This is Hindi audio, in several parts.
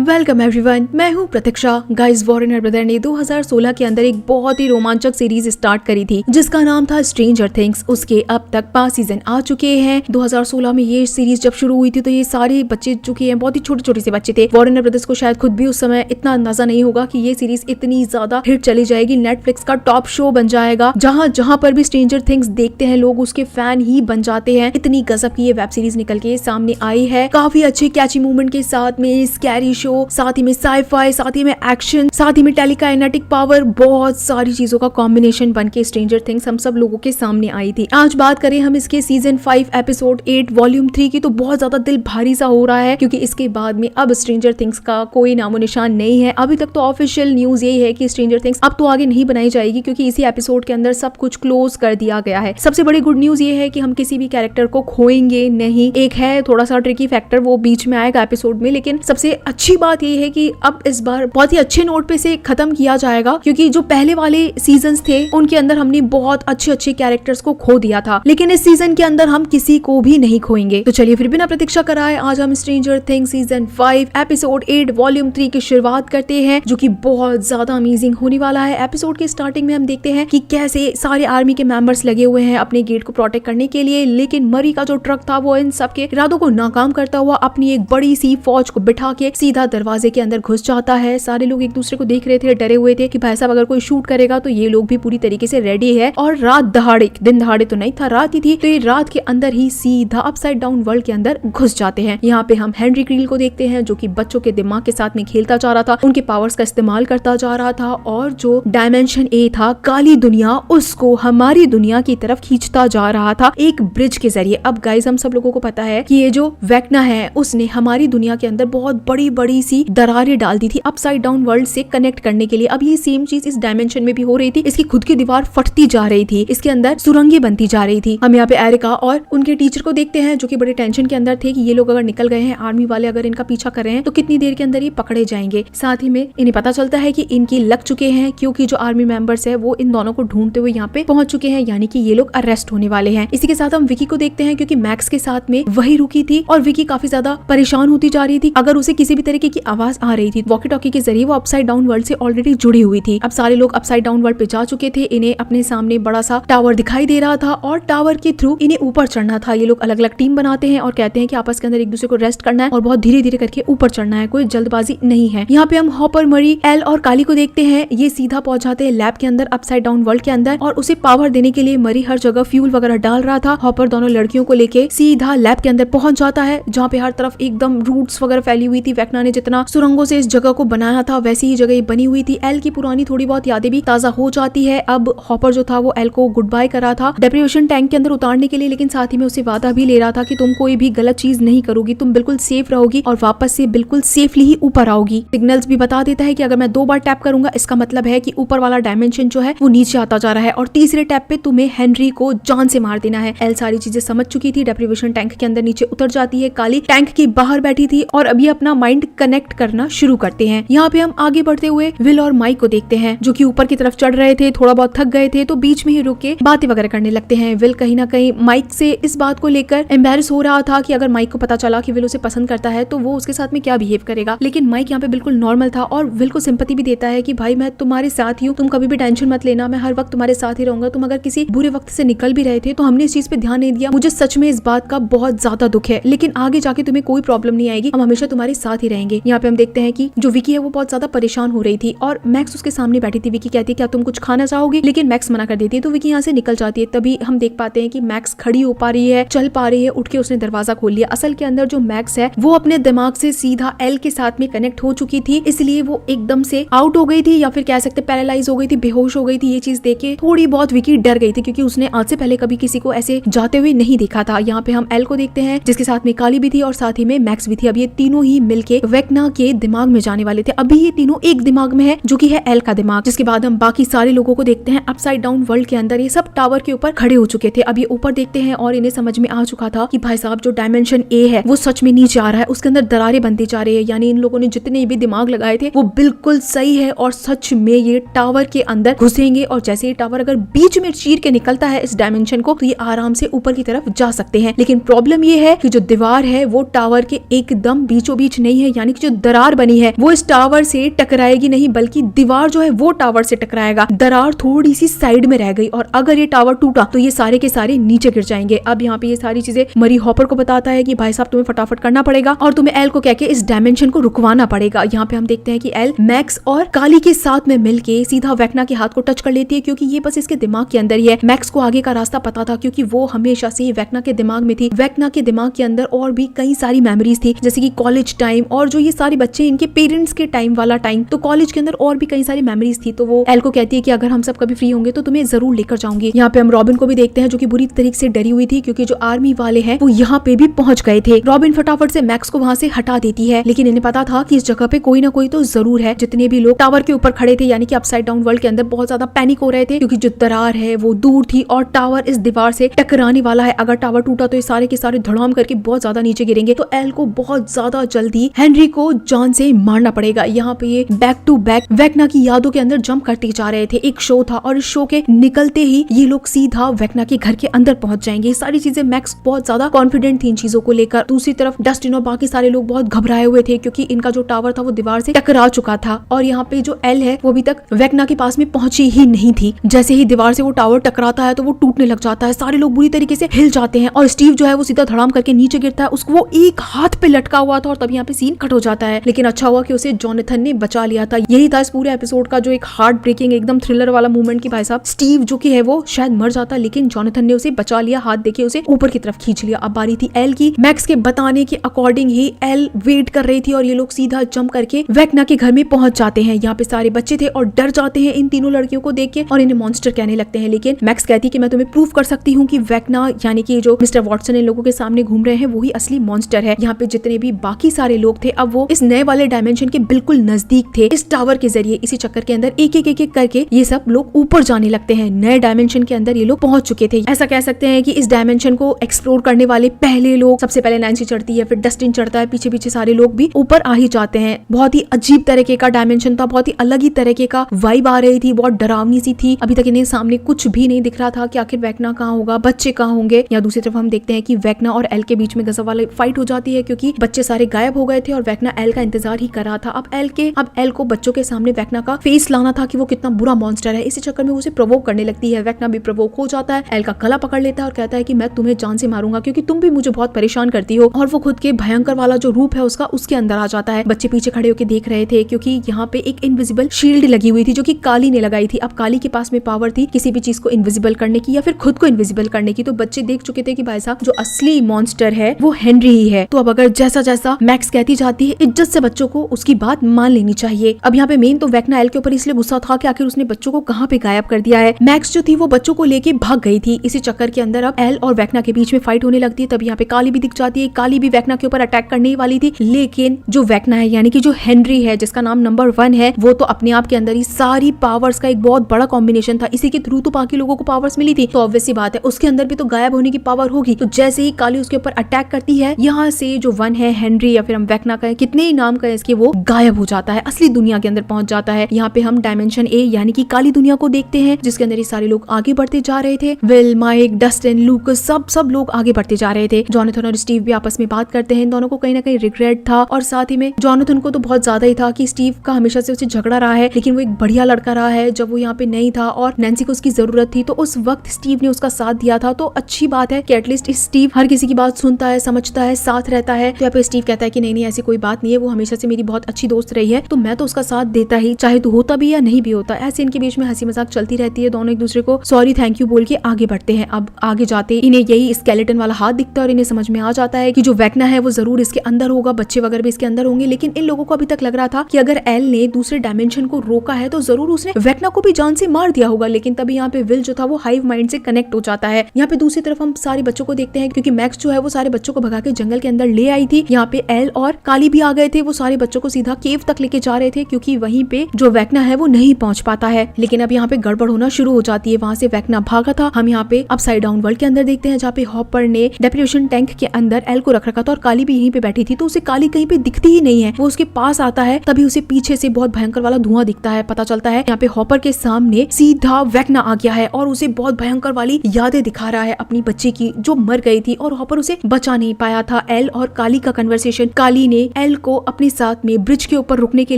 वेलकम एवरीवन, मैं हूं प्रतीक्षा। गाइस, वॉरेन ब्रदर ने 2016 के अंदर एक बहुत ही रोमांचक सीरीज स्टार्ट करी थी जिसका नाम था स्ट्रेंजर थिंग्स। उसके अब तक 5 सीजन आ चुके हैं। 2016 में ये सीरीज जब शुरू हुई थी तो ये सारे बच्चे चुके हैं, बहुत ही छोटे छोटे से बच्चे थे। वॉरेन ब्रदर्स को शायद खुद भी उस समय इतना अंदाजा नहीं होगा कि ये सीरीज इतनी ज्यादा हिट चली जाएगी, नेटफ्लिक्स का टॉप शो बन जाएगा। जहाँ जहाँ पर भी स्ट्रेंजर थिंग्स देखते हैं लोग उसके फैन ही बन जाते हैं। इतनी गजब की ये वेब सीरीज निकल के सामने आई है, काफी अच्छे कैची मूवमेंट के साथ में, स्कैरी शो, साथ ही में साई-फाई, साथ ही में एक्शन, साथ ही में टेलीकाइनेटिक पावर, बहुत सारी चीजों का कॉम्बिनेशन बनके स्ट्रेंजर थिंग्स हम सब लोगों के सामने आई थी। आज बात करें हम इसके सीजन 5 एपिसोड 8 वॉल्यूम 3 की, तो बहुत ज्यादा दिल भारी सा हो रहा है क्योंकि इसके बाद में अब स्ट्रेंजर थिंग्स का कोई नामो निशान नहीं है। अभी तक तो ऑफिशियल न्यूज यही है कि स्ट्रेंजर थिंग्स अब तो आगे नहीं बनाई जाएगी क्योंकि इसी एपिसोड के अंदर सब कुछ क्लोज कर दिया गया है। सबसे बड़ी गुड न्यूज ये है कि हम किसी भी कैरेक्टर को खोएंगे नहीं। एक है थोड़ा सा ट्रिकी फैक्टर, वो बीच में आएगा एपिसोड में, लेकिन सबसे अच्छी बात ये है कि अब इस बार बहुत ही अच्छे नोट पे से खत्म किया जाएगा क्योंकि जो पहले वाले सीजन्स थे उनके अंदर हमने बहुत अच्छे अच्छे कैरेक्टर्स को खो दिया था, लेकिन इस सीजन के अंदर हम किसी को भी नहीं खोएंगे। तो चलिए फिर बिना प्रतीक्षा कराए आज हम stranger things season 5 episode 8 volume 3 की शुरुआत करते हैं, जो कि बहुत ज्यादा अमेजिंग होने वाला है। एपिसोड के स्टार्टिंग में हम देखते हैं कि कैसे सारे आर्मी के मेंबर्स लगे हुए हैं अपने गेट को प्रोटेक्ट करने के लिए, लेकिन मरी का जो ट्रक था वो इन सबके इरादों को नाकाम करता हुआ अपनी एक बड़ी सी फौज को बिठा के सीधा दरवाजे के अंदर घुस जाता है। सारे लोग एक दूसरे को देख रहे थे, डरे हुए थे कि भाई साहब अगर कोई शूट करेगा तो ये लोग भी पूरी तरीके से रेडी है। और रात दहाड़े, दिन दहाड़े तो नहीं था, रात ही थी, तो ये रात के अंदर ही सीधा अपसाइड डाउन वर्ल्ड के अंदर घुस जाते हैं। यहाँ पे हम हेनरी क्रील को देखते हैं जो कि बच्चों के दिमाग के साथ में खेलता जा रहा था, उनके पावर्स का इस्तेमाल करता जा रहा था और जो डायमेंशन ए था, काली दुनिया, उसको हमारी दुनिया की तरफ खींचता जा रहा था एक ब्रिज के जरिए। अब गाइस, हम सब लोगों को पता है कि ये जो वेक्ना है उसने हमारी दुनिया के अंदर बहुत बड़ी बड़ी सी दरारें डाल दी थी अपसाइड डाउन वर्ल्ड से कनेक्ट करने के लिए। अब ये सेम चीज इस डायमेंशन में भी हो रही थी, इसकी खुद की दीवार फटती जा रही थी, इसके अंदर सुरंगें बनती जा रही थी। हम यहाँ पे एरिका और उनके टीचर को देखते हैं जो कि बड़े टेंशन के अंदर थे कि ये लोग अगर निकल गए हैं, आर्मी वाले अगर इनका पीछा कर रहे हैं तो कितनी देर के अंदर ये पकड़े जाएंगे। साथ ही में इन्हें पता चलता है कि इनकी लग चुके हैं क्योंकि जो आर्मी मेंबर्स है वो इन दोनों को ढूंढते हुए यहाँ पे पहुंच चुके हैं, यानी कि ये लोग अरेस्ट होने वाले हैं। इसी के साथ हम विकी को देखते हैं क्योंकि मैक्स के साथ में वही रुकी थी और विकी काफी ज्यादा परेशान होती जा रही थी। अगर उसे किसी भी तरीके की आवाज आ रही थी वॉकी टॉकी के जरिए, वो अपसाइड डाउन वर्ल्ड से ऑलरेडी जुड़ी हुई थी। अब सारे लोग अपसाइड डाउन वर्ल्ड पे जा चुके थे, इन्हें अपने सामने बड़ा सा टावर दिखाई दे रहा था और टावर के थ्रू इन्हें ऊपर चढ़ना था। ये लोग अलग अलग टीम बनाते हैं और कहते हैं कि आपस के अंदर एक दूसरे को रेस्ट करना है और बहुत धीरे धीरे करके ऊपर चढ़ना है, कोई जल्दबाजी नहीं है। यहाँ पे हम हॉपर, मरी, एल और काली को देखते हैं। ये सीधा पहुंच जाते हैं लैब के अंदर अपसाइड डाउन वर्ल्ड के अंदर और उसे पावर देने के लिए मरी हर जगह फ्यूल वगैरह डाल रहा था। हॉपर दोनों लड़कियों को लेके सीधा लैब के अंदर पहुंच जाता है जहाँ पे हर तरफ एकदम रूट्स वगैरह फैली हुई थी। वेक्ना ने जितना सुरंगों से इस जगह को बनाया था वैसी ही जगह बनी हुई थी। एल की पुरानी थोड़ी बहुत यादें भी ताजा हो जाती है। अब हॉपर जो था वो एल को गुड बाय करा था डेप्रिवेशन टैंक के अंदर उतारने के लिए, लेकिन साथ ही में उसे वादा भी ले रहा था कि तुम कोई भी गलत चीज नहीं करोगी, तुम बिल्कुल सेफ रहोगी और वापस से बिल्कुल सेफली ही ऊपर आओगी। सिग्नल्स भी बता देता है कि अगर मैं 2 बार टैप करूंगा इसका मतलब है कि ऊपर वाला डायमेंशन जो है वो नीचे आता जा रहा है और तीसरे टैप पे तुम्हें हेनरी को जान से मार देना है। एल सारी चीजें समझ चुकी थी, डेप्रिवेशन टैंक के अंदर नीचे उतर जाती है। काली टैंक के बाहर बैठी थी और अभी अपना माइंड कनेक्ट करना शुरू करते हैं। यहाँ पे हम आगे बढ़ते हुए विल और माइक को देखते हैं जो कि ऊपर की तरफ चढ़ रहे थे, थोड़ा बहुत थक गए थे तो बीच में ही रुक के बातें वगैरह करने लगते हैं। विल कहीं ना कहीं माइक से इस बात को लेकर एम्बैरेस हो रहा था कि अगर माइक को पता चला कि विल उसे पसंद करता है तो वो उसके साथ में क्या बिहेव करेगा, लेकिन माइक यहाँ पे बिल्कुल नॉर्मल था और विल को सिंपैथी भी देता है कि भाई मैं तुम्हारे साथ ही हूँ, तुम कभी भी टेंशन मत लेना, मैं हर वक्त तुम्हारे साथ ही रहूंगा। तुम अगर किसी बुरे वक्त से निकल भी रहे थे तो हमने इस चीज पे ध्यान नहीं दिया, मुझे सच में इस बात का बहुत ज्यादा दुख है, लेकिन आगे जाके तुम्हें कोई प्रॉब्लम नहीं आएगी, हम हमेशा तुम्हारे साथ ही रहेंगे। यहाँ पे हम देखते हैं कि जो विकी है वो बहुत ज्यादा परेशान हो रही थी और मैक्स उसके सामने बैठी थी। विकी कहती है क्या तुम कुछ खाना चाहोगी, लेकिन मैक्स मना कर देती है तो विकी यहाँ से निकल जाती है। तभी हम देख पाते हैं कि मैक्स खड़ी हो पा रही है, चल पा रही है, उठ के उसने दरवाजा खोल लिया। असल के अंदर जो मैक्स है वो अपने दिमाग से सीधा एल के साथ में कनेक्ट हो चुकी थी, इसलिए वो एकदम से आउट हो गई थी या फिर कह सकते पैरालाइज हो गई थी, बेहोश हो गई थी। ये चीज देख के थोड़ी बहुत विकी डर गई थी क्योंकि उसने आज से पहले कभी किसी को ऐसे जाते हुए नहीं देखा था। यहाँ पे हम एल को देखते हैं जिसके साथ में काली भी थी और साथ ही में मैक्स भी थी। अब ये तीनों ही मिलके वेक्ना के दिमाग में जाने वाले थे। अभी ये तीनों एक दिमाग में है जो कि है एल का दिमाग। जिसके बाद हम बाकी सारे लोगों को देखते हैं अपसाइड डाउन वर्ल्ड के अंदर। ये सब टावर के ऊपर खड़े हो चुके थे। अब ये ऊपर देखते हैं और इन्हें समझ में आ चुका था कि भाई साहब जो डायमेंशन ए है वो सच में नीचे आ रहा है, उसके अंदर दरारें बनती जा रही है। यानी इन लोगों ने जितने भी दिमाग लगाए थे वो बिल्कुल सही है और सच में ये टावर के अंदर घुसेंगे और जैसे ये टावर अगर बीच में चीर के निकलता है इस डायमेंशन को तो ये आराम से ऊपर की तरफ जा सकते हैं। लेकिन प्रॉब्लम ये है कि जो दीवार है वो टावर के एकदम बीचों बीच नहीं है, यानी यानी कि जो दरार बनी है वो इस टावर से टकराएगी नहीं, बल्कि दीवार जो है वो टावर से टकराएगा। दरार थोड़ी सी साइड में रह गई और अगर ये टावर टूटा तो ये सारे के सारे नीचे गिर जाएंगे। अब यहाँ पे ये सारी चीजें मरी हॉपर को बताता है कि भाई साहब तुम्हें फटाफट करना पड़ेगा और तुम्हें एल को कह के इस डायमेंशन को रुकवाना पड़ेगा। यहाँ पे हम देखते हैं कि एल मैक्स और काली के साथ में मिलके सीधा वेक्ना के हाथ को टच कर लेती है, क्योंकि ये बस इसके दिमाग के अंदर ही है। मैक्स को आगे का रास्ता पता था क्योंकि वो हमेशा से ही वेक्ना के दिमाग में थी। वेक्ना के दिमाग के अंदर और भी कई सारी मेमोरीज थी, जैसे कि कॉलेज टाइम और जो ये सारे बच्चे इनके पेरेंट्स के टाइम वाला टाइम, तो कॉलेज के अंदर और भी कई सारी मेमोरीज थी। तो वो एल को कहती है कि अगर हम सब कभी फ्री होंगे तो तुम्हें जरूर लेकर जाऊंगी। यहाँ पे हम रॉबिन को भी देखते हैं जो कि बुरी तरीके से डरी हुई थी, क्योंकि जो आर्मी वाले हैं वो यहाँ पे भी पहुंच गए थे। रॉबिन फटाफट से मैक्स को वहाँ से हटा देती है, लेकिन इन्हें पता था कि इस जगह पे कोई ना कोई तो जरूर है। जितने भी लोग टावर के ऊपर खड़े थे यानी कि अपसाइड डाउन वर्ल्ड के अंदर बहुत ज्यादा पैनिक हो रहे थे, क्योंकि जो दरार है वो दूर थी और टावर इस दीवार से टकराने वाला है। अगर टावर टूटा तो ये सारे के सारे धड़ाम करके बहुत ज्यादा नीचे गिरेंगे। तो एल को बहुत ज्यादा जल्दी हेनरी को जान से मारना पड़ेगा। यहाँ पे ये बैक टू बैक वेक्ना की यादों के अंदर जंप करते जा रहे थे। एक शो था और इस शो के निकलते ही ये लोग सीधा वेक्ना के घर के अंदर पहुंच जाएंगे। ये सारी चीजें मैक्स बहुत ज्यादा कॉन्फिडेंट थी इन चीजों को लेकर। दूसरी तरफ डस्टिन और बाकी सारे लोग बहुत घबराए हुए थे, क्योंकि इनका जो टावर था वो दीवार से टकरा चुका था और यहाँ पे जो एल है वो अभी तक वेक्ना के पास में पहुंची ही नहीं थी। जैसे ही दीवार से वो टावर टकराता है तो वो टूटने लग जाता है। सारे लोग बुरी तरीके से हिल जाते हैं और स्टीव जो है वो सीधा धड़ाम करके नीचे गिरता है। उसको वो एक हाथ पे लटका हुआ था और तब यहाँ पे सीन कट हो जाता है। लेकिन अच्छा हुआ कि उसे जोनाथन ने बचा लिया था। यही था इस पूरे एपिसोड का जो एक हार्ट ब्रेकिंग एकदम थ्रिलर वाला मूवमेंट की भाई साहब स्टीव जो कि है वो शायद मर जाता, लेकिन जोनाथन ने उसे बचा लिया, हाथ देके उसे ऊपर की तरफ खींच लिया। अब बारी थी एल की। मैक्स के बताने के अकॉर्डिंग ही एल वेट कर रही थी और ये लोग सीधा जंप करके वेक्ना के घर में पहुंच जाते हैं। यहाँ पे सारे बच्चे थे और डर जाते हैं इन तीनों लड़कियों को देख के और इन्हें मॉन्स्टर कहने लगते हैं। लेकिन मैक्स कहती है कि मैं तुम्हें प्रूव कर सकती हूँ कि वेक्ना यानी कि जो मिस्टर वॉटसन इन लोगों के सामने घूम रहे हैं वही असली मॉन्स्टर है। यहाँ पे जितने भी बाकी सारे लोग थे अब वो इस नए वाले डायमेंशन के बिल्कुल नजदीक थे। इस टावर के जरिए इसी चक्कर के अंदर एक एक करके ये सब लोग ऊपर जाने लगते हैं। नए डायमेंशन के अंदर ये लोग पहुंच चुके थे। ऐसा कह सकते हैं कि इस डायमेंशन को एक्सप्लोर करने वाले पहले लोग, सबसे पहले नैन्सी चढ़ती है, फिर डस्टिन चढ़ता है, पीछे पीछे सारे लोग भी ऊपर आ ही जाते हैं। बहुत ही अजीब तरीके का डायमेंशन था, बहुत ही अलग ही तरीके का वाइब आ रही थी, बहुत डरावनी सी थी। अभी तक इन्हें सामने कुछ भी नहीं दिख रहा था कि आखिर वेक्ना कहाँ होगा, बच्चे कहाँ होंगे। या दूसरी तरफ हम देखते हैं कि वेक्ना और एल के बीच में गजब वाली फाइट हो जाती है, क्योंकि बच्चे सारे गायब हो गए थे और वेक्ना एल का इंतजार ही कर रहा था। अब एल को बच्चों के सामने वेक्ना का फेस लाना था कि वो कितना बुरा मॉन्स्टर है। इसी चक्कर में उसे प्रोवोक करने लगती है। वेक्ना भी प्रोवोक हो जाता है, एल का गला पकड़ लेता है और कहता है कि मैं तुम्हें जान से मारूंगा क्योंकि तुम भी मुझे बहुत परेशान करती हो। और वो खुद के भयंकर वाला जो रूप है उसके अंदर आ जाता है। बच्चे पीछे खड़े होकर देख रहे थे क्योंकि यहाँ पे एक इनविजिबल शील्ड लगी हुई थी जो कि काली ने लगाई थी। अब काली के पास में पावर थी किसी भी चीज को इनविजिबल करने की या फिर खुद को इनविजिबल करने की। तो बच्चे देख चुके थे कि भाई साहब जो असली मॉन्स्टर है वो हेनरी ही है। तो अब अगर जैसा जैसा मैक्स कहती जाती है इज्जत से बच्चों को उसकी बात मान लेनी चाहिए। अब यहाँ पे मेन तो वेक्ना एल के ऊपर इसलिए गुस्सा था कि आखिर उसने बच्चों को कहाँ पे गायब कर दिया है। मैक्स जो थी वो बच्चों को लेके भाग गई थी। इसी चक्कर के अंदर अब एल और वेक्ना के बीच में फाइट होने लगती है। तब यहाँ पे काली भी दिख जाती है। काली भी वेक्ना के ऊपर अटैक करने वाली थी, लेकिन जो वेक्ना है यानी कि जो हेनरी है जिसका नाम नंबर 1 है वो तो अपने आप के अंदर ही सारी पावर्स का एक बहुत बड़ा कॉम्बिनेशन था। इसी के थ्रू तो बाकी लोगों को पावर्स मिली थी, तो ऑब्वियस सी बात है उसके अंदर भी तो गायब होने की पावर होगी। तो जैसे ही काली उसके ऊपर अटैक करती है, यहाँ से जो 1 है हेनरी या फिर हम वेक्ना का कितने ही नाम का इसके वो गायब हो जाता है, असली दुनिया के अंदर पहुंच जाता है। यहाँ पे हम डायमेंशन ए यानी कि काली दुनिया को देखते हैं जिसके अंदर ये सारे लोग आगे बढ़ते जा रहे थे। विल, माइक, डस्टिन, लूकस सब लोग आगे बढ़ते जा रहे थे। जोनाथन और स्टीव भी आपस में बात करते हैं। इन दोनों को कहीं ना कहीं रिग्रेट था और साथ ही में जोनाथन को तो बहुत ज्यादा ही था कि स्टीव का हमेशा से उससे झगड़ा रहा है, लेकिन वो एक बढ़िया लड़का रहा है जब वो यहाँ पे नहीं था और नैन्सी को उसकी जरूरत थी तो उस वक्त स्टीव ने उसका साथ दिया था। तो अच्छी बात है कि एटलीस्ट स्टीव हर किसी की बात सुनता है, समझता है, साथ रहता है। तो यहाँ पे स्टीव कहता है कि नहीं ऐसी कोई बात नहीं है, वो हमेशा से मेरी बहुत अच्छी दोस्त रही है तो मैं तो उसका साथ देता ही, चाहे तू होता भी या नहीं भी होता। ऐसे इनके बीच में हंसी मजाक चलती रहती है। दोनों एक दूसरे को सॉरी थैंक यू बोल के आगे बढ़ते हैं। अब आगे जाते इन्हें यही स्केलेटन वाला हाथ दिखता है और इन्हें समझ में आ जाता है कि जो वेक्ना है वो जरूर इसके अंदर होगा, बच्चे वगैरह भी इसके अंदर होंगे। लेकिन इन लोगों को अभी तक लग रहा था कि अगर एल ने दूसरे डायमेंशन को रोका है तो जरूर उसने वेक्ना को भी जान से मार दिया होगा। लेकिन तभी यहाँ पे विल जो था वो हाइव माइंड से कनेक्ट हो जाता है। यहाँ पे दूसरी तरफ हम सारे बच्चों को देखते हैं क्योंकि मैक्स जो है वो सारे बच्चों को भगा के जंगल के अंदर ले आई थी। यहाँ पे एल और काली भी आ गए थे। वो सारे बच्चों को सीधा केव तक लेके जा रहे थे क्योंकि वहीं पे जो वेक्ना है वो नहीं पहुंच पाता है। लेकिन अब यहाँ पे गड़बड़ होना शुरू हो जाती है। वहां से वेक्ना भागा था। हम यहाँ पे अपसाइड डाउन वर्ल्ड के अंदर देखते हैं जहाँ पे हॉपर ने डेप्यूटेशन टैंक के अंदर एल को रख रखा था और काली भी यहीं पे बैठी थी। तो उसे काली कहीं पे दिखती ही नहीं है। वो उसके पास आता है तभी उसे पीछे से बहुत भयंकर वाला धुआं दिखता है। पता चलता है यहाँ पे हॉपर के सामने सीधा वेक्ना आ गया है और उसे बहुत भयंकर वाली यादें दिखा रहा है अपनी बच्ची की जो मर गई थी और हॉपर उसे बचा नहीं पाया था। एल और काली का कन्वर्सेशन काली ने एल को अपने साथ में ब्रिज के ऊपर रुकने के